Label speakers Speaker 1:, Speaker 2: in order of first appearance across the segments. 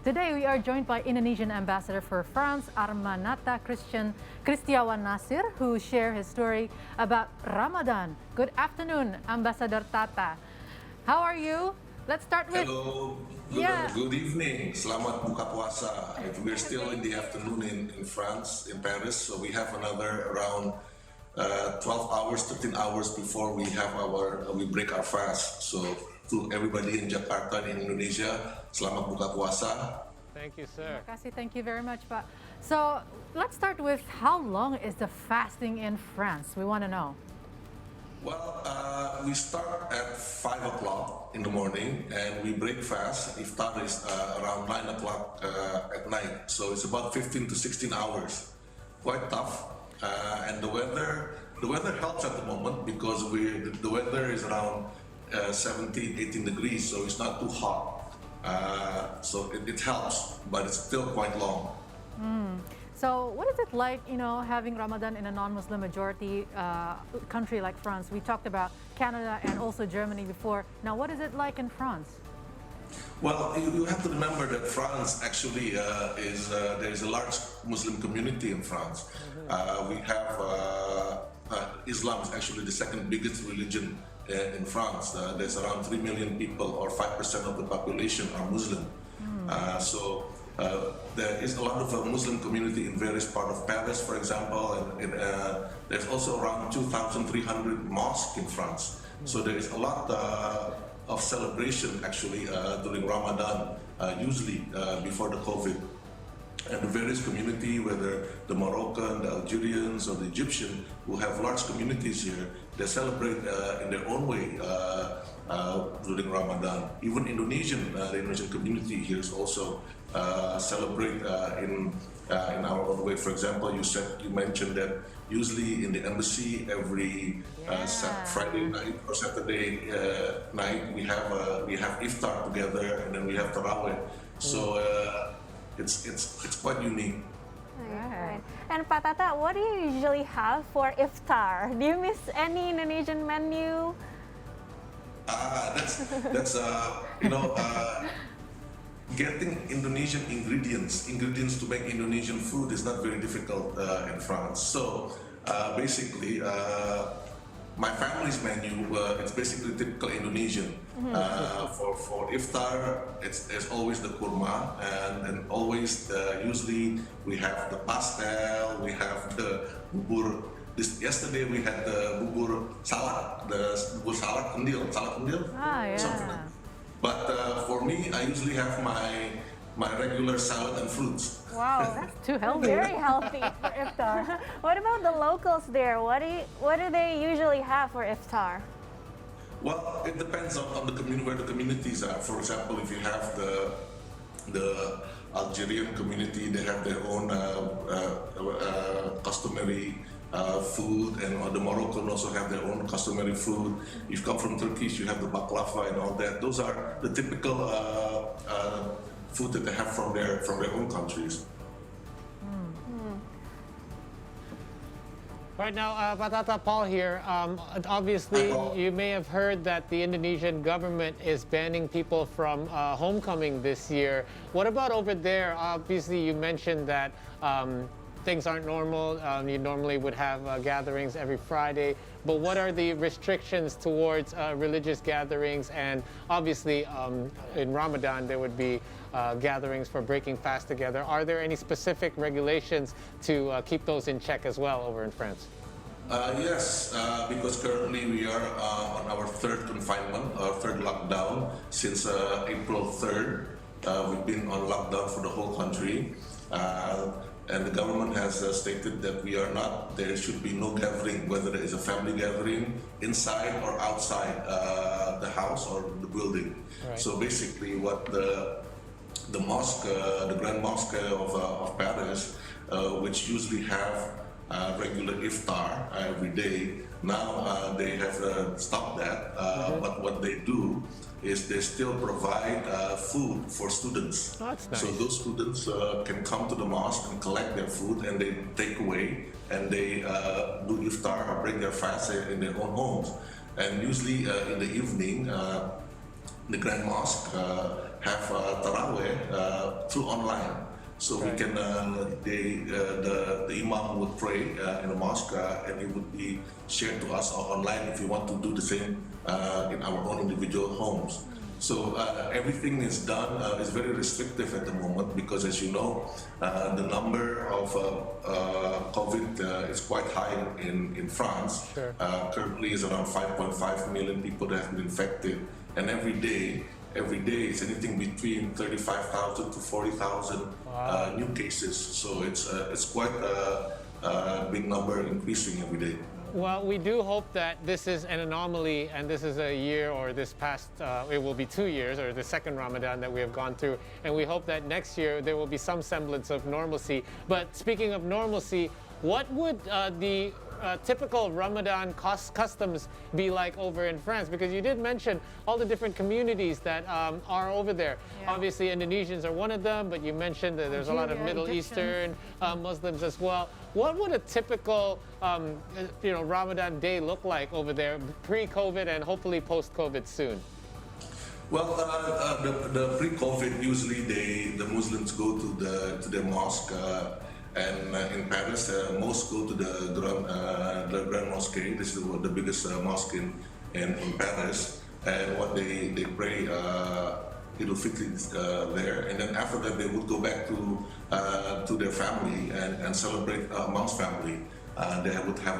Speaker 1: Today we are joined by Indonesian Ambassador for France, Arrmanatha Nasir, who share his story about Ramadan. Good afternoon, Ambassador Tata. How are you? Let's start with...
Speaker 2: Hello,
Speaker 1: Yeah.
Speaker 2: good evening. Selamat buka puasa. We're still in the afternoon in France, in Paris, so we have another around 12 hours, 13 hours before we break our fast. So to everybody in Jakarta and in Indonesia, selamat buka puasa.
Speaker 3: Thank you, sir.
Speaker 1: Thank you very much, Pak. So let's start with how long is the fasting in France? We want to know.
Speaker 2: Well, we start at 5 o'clock in the morning and we break fast. Iftar is around 9 o'clock at night. So it's about 15 to 16 hours. Quite tough. And the weather helps at the moment because the weather is around 17, 18 degrees, so it's not too hot. So it helps, but it's still quite long.
Speaker 1: So what is it like, having Ramadan in a non-Muslim majority country like France? We talked about Canada and also Germany before. Now, what is it like in France?
Speaker 2: Well, you have to remember that France actually there is a large Muslim community in France. We have Islam is actually the second biggest religion in France. There's around 3 million people, or 5% of the population are Muslim. So there is a lot of a Muslim community in various parts of Paris, for example, and there's also around 2,300 mosques in France. So there is a lot of celebration actually during Ramadan, usually before the COVID. And the various community, whether the Moroccan, the Algerians, or the Egyptian, who have large communities here, they celebrate in their own way during Ramadan. Even the Indonesian community here is also celebrate in our own way. For example, you mentioned that usually in the embassy every Friday night or Saturday night we have Iftar together, and then we have Taraweh. So it's quite unique.
Speaker 4: Right. And Pak Tata, what do you usually have for Iftar? Do you miss any Indonesian menu?
Speaker 2: That's getting Indonesian ingredients to make Indonesian food is not very difficult in France. So basically, my family's menu, it's basically typical Indonesian. For Iftar, it's always the kurma, and always usually we have the pastel, we have the bubur. Yesterday we had the bubur salad, salad kendil. Something like that. But for me, I usually have my regular salad and fruits.
Speaker 1: Wow, that's too healthy.
Speaker 4: Very healthy for Iftar. What about the locals there? What do they usually have for Iftar?
Speaker 2: Well, it depends on the community, where the communities are. For example, if you have the Algerian community, they have their own customary food, and the Moroccan also have their own customary food. If you come from Turkey, you have the baklava and all that. Those are the typical food that they have from their own countries.
Speaker 3: Right now, Pak Tata, Paul here. Obviously,
Speaker 2: Hi, Paul.
Speaker 3: you may have heard that the Indonesian government is banning people from homecoming this year. What about over there? Obviously, you mentioned that things aren't normal. You normally would have gatherings every Friday. But what are the restrictions towards religious gatherings? And obviously, in Ramadan, there would be gatherings for breaking fast together. Are there any specific regulations to keep those in check as well over in France?
Speaker 2: Yes, because currently we are on our third confinement, our third lockdown since April 3rd. We've been on lockdown for the whole country. And the government has stated that there should be no gathering, whether it is a family gathering inside or outside the house or the building.
Speaker 3: Right.
Speaker 2: So basically what the mosque, the Grand Mosque of Paris, which usually have regular iftar every day, now they have stopped that. But what they do is they still provide food for students.
Speaker 3: Oh, that's nice.
Speaker 2: So those students can come to the mosque and collect their food, and they take away, and they do iftar or break their fast in their own homes. And usually in the evening, the Grand Mosque have taraweh through online. So we can, the imam would pray in the mosque, and it would be shared to us online if you want to do the same in our own individual homes. So everything is done, is very restrictive at the moment because, as you know, the number of COVID is quite high in France.
Speaker 3: Sure.
Speaker 2: Currently is around 5.5 million people that have been infected, and every day it's anything between 35,000 to 40,000 new cases. So it's quite a big number, increasing every day.
Speaker 3: Well, we do hope that this is an anomaly and this is a year, or this past, it will be 2 years, or the second Ramadan that we have gone through. And we hope that next year there will be some semblance of normalcy. But speaking of normalcy, what would the typical Ramadan customs be like over in France? Because you did mention all the different communities that are over there.
Speaker 1: Yeah.
Speaker 3: Obviously, Indonesians are one of them, but you mentioned that there's a lot of
Speaker 1: Algeria,
Speaker 3: Middle
Speaker 1: Egyptians.
Speaker 3: Eastern Muslims as well. What would a typical Ramadan day look like over there, pre-COVID and hopefully post-COVID soon?
Speaker 2: Well, the pre-COVID, usually the Muslims go to the mosque, and in Paris, most go to the Grand Mosque. This is the biggest mosque in Paris, and what they pray Idul Fitri there, and then after that they would go back to their family and celebrate amongst family. They would have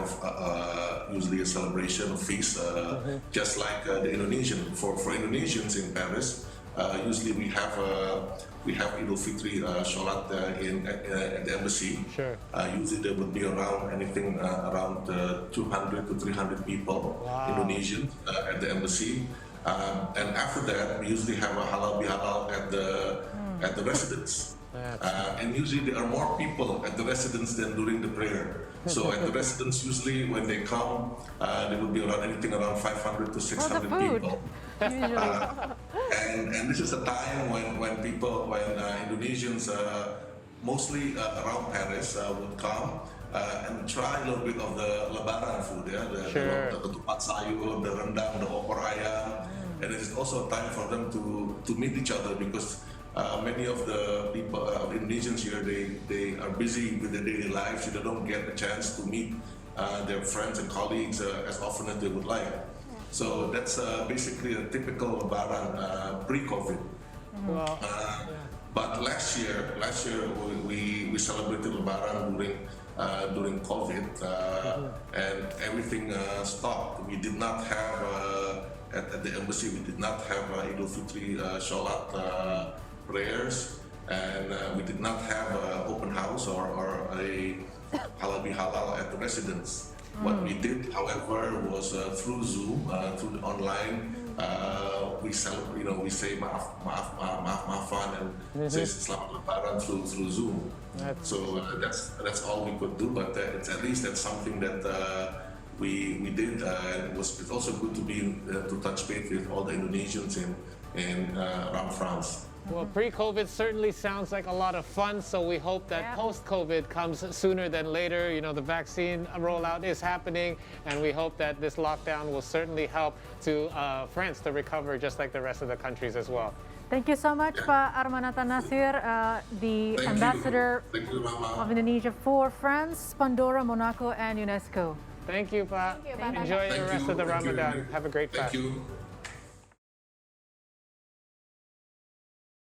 Speaker 2: usually a celebration, a feast, just like the Indonesian. For Indonesians in Paris, usually we have Idul Fitri Sholat at the embassy.
Speaker 3: Sure.
Speaker 2: Usually there would be anything around 200 to 300 people,
Speaker 3: Wow.
Speaker 2: Indonesians, at the embassy. And after that, we usually have a halal bihalal at the residence. And usually there are more people at the residence than during the prayer. So at the residence, usually when they come, there will be anything around 500 to 600
Speaker 1: food.
Speaker 2: people.
Speaker 1: Usually.
Speaker 2: And this is a time when Indonesians, mostly around Paris, would come and try a little bit of the Lebaran food,
Speaker 3: Sure.
Speaker 2: the ketupat sayur, the rendang, the opor ayam. And it is also a time for them to meet each other because many of the people, Indonesians here, they are busy with their daily lives, so they don't get a chance to meet their friends and colleagues as often as they would like. So that's basically a typical Lebaran pre-COVID.
Speaker 3: Well,
Speaker 2: But last year we celebrated Lebaran during COVID, and everything stopped. We did not have at the embassy. We did not have Idul Fitri Sholat prayers, and we did not have an open house or a halal bihalal at the residence. What we did, however, was through Zoom, through the online. We celebrate, we say maafan and say Selamat Lebaran through Zoom. So that's all we could do. But it's at least that's something that we did. It's also good to touch base with all the Indonesians in around France.
Speaker 3: Well, pre-COVID certainly sounds like a lot of fun, so we hope that
Speaker 1: Yeah.
Speaker 3: post-COVID comes sooner than later. The vaccine rollout is happening, and we hope that this lockdown will certainly help to France to recover just like the rest of the countries as well.
Speaker 1: Thank you so much, Pak Arrmanatha Nasir, the
Speaker 2: Thank
Speaker 1: Ambassador
Speaker 2: you. Thank you, Mama.
Speaker 1: of Indonesia for France, Pandora, Monaco, and UNESCO.
Speaker 3: Thank you, Pa.
Speaker 4: Thank you, Pa.
Speaker 3: Enjoy the
Speaker 2: Thank
Speaker 3: rest
Speaker 2: you.
Speaker 3: of the
Speaker 2: Thank you.
Speaker 3: Ramadan. Have a great
Speaker 2: Thank
Speaker 3: fast.
Speaker 2: you.